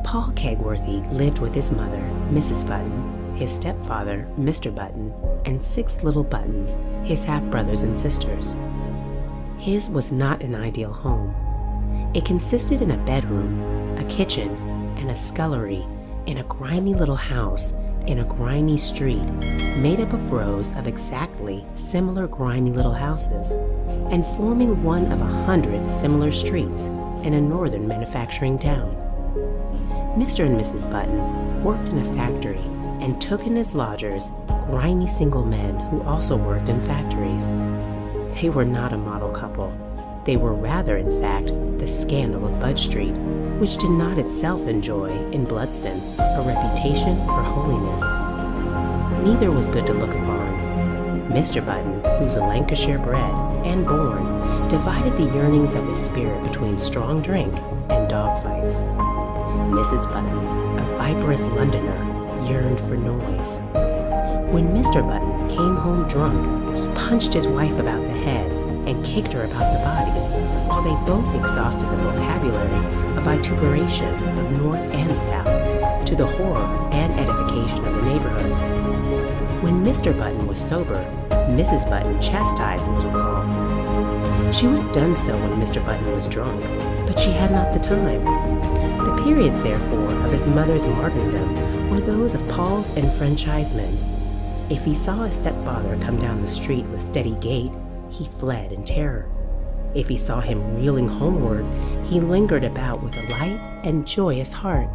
Paul Kegworthy lived with his mother, Mrs. Button, his stepfather, Mr. Button, and 6 little Buttons, his half-brothers and sisters. His was not an ideal home. It consisted in a bedroom, a kitchen, and a scullery in a grimy little house in a grimy street made up of rows of exactly similar grimy little houses and forming one of 100 similar streets in a northern manufacturing town. Mr. and Mrs. Button worked in a factory and took in as lodgers grimy single men who also worked in factories. They were not a model couple. They were rather, in fact, the scandal of Budge Street, which did not itself enjoy, in Bludston, a reputation for holiness. Neither was good to look upon. Mr. Button, who was a Lancashire bred and born, divided the yearnings of his spirit between strong drink and dogfights. Mrs. Button, a viperous Londoner, yearned for noise. When Mr. Button came home drunk, he punched his wife about the head and kicked her about the body, while they both exhausted the vocabulary of vituperation of north and south, to the horror and edification of the neighborhood. When Mr. Button was sober, Mrs. Button chastised the little girl. She would have done so when Mr. Button was drunk, but she had not the time. The periods, therefore, of his mother's martyrdom were those of Paul's enfranchisement. If he saw his stepfather come down the street with steady gait, he fled in terror. If he saw him reeling homeward, he lingered about with a light and joyous heart.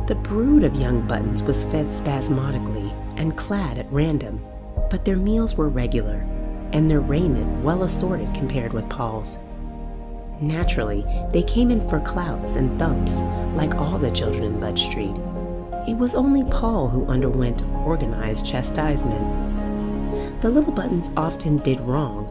The brood of young Buttons was fed spasmodically and clad at random, but their meals were regular, and their raiment well assorted compared with Paul's. Naturally, they came in for clouts and thumps, like all the children in Budge Street. It was only Paul who underwent organized chastisement. The little Buttons often did wrong,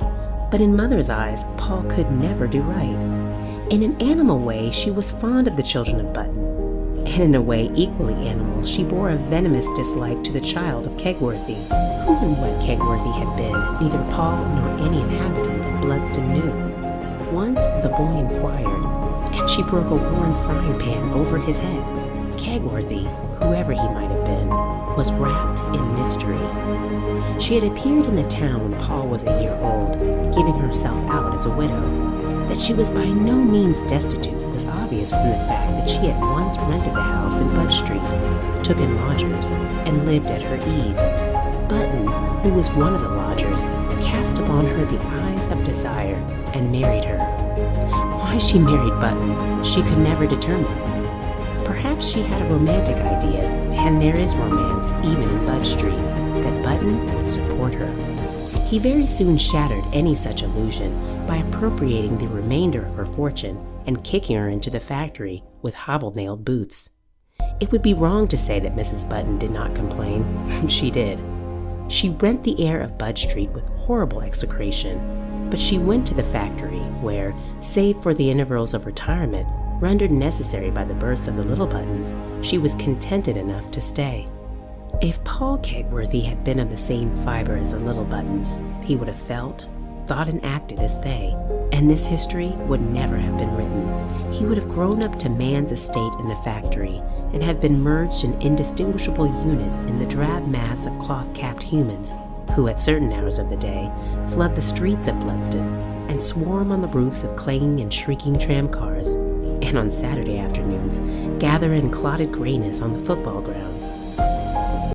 but in Mother's eyes, Paul could never do right. In an animal way, she was fond of the children of Button, and in a way equally animal, she bore a venomous dislike to the child of Kegworthy. Who and what Kegworthy had been, neither Paul nor any inhabitant of Bludston knew. Once the boy inquired, and she broke a worn frying pan over his head. Kegworthy, whoever he might have been, was wrapped in mystery. She had appeared in the town when Paul was a year old, giving herself out as a widow. That she was by no means destitute was obvious from the fact that she had once rented the house in Budge Street, took in lodgers, and lived at her ease. Button, who was one of the lodgers, cast upon her the eyes of desire and married her. Why she married Button, she could never determine. Perhaps she had a romantic idea, and there is romance even in Budge Street, that Button would support her. He very soon shattered any such illusion by appropriating the remainder of her fortune and kicking her into the factory with hobble-nailed boots. It would be wrong to say that Mrs. Button did not complain. She did. She rent the air of Budge Street with horrible execration, but she went to the factory where, save for the intervals of retirement rendered necessary by the births of the little Buttons, she was contented enough to stay. If Paul Kegworthy had been of the same fiber as the little Buttons, he would have felt, thought, and acted as they, and this history would never have been written. He would have grown up to man's estate in the factory and have been merged an indistinguishable unit in the drab mass of cloth-capped humans who, at certain hours of the day, flood the streets of Bludston and swarm on the roofs of clanging and shrieking tramcars, and on Saturday afternoons gather in clotted grayness on the football ground.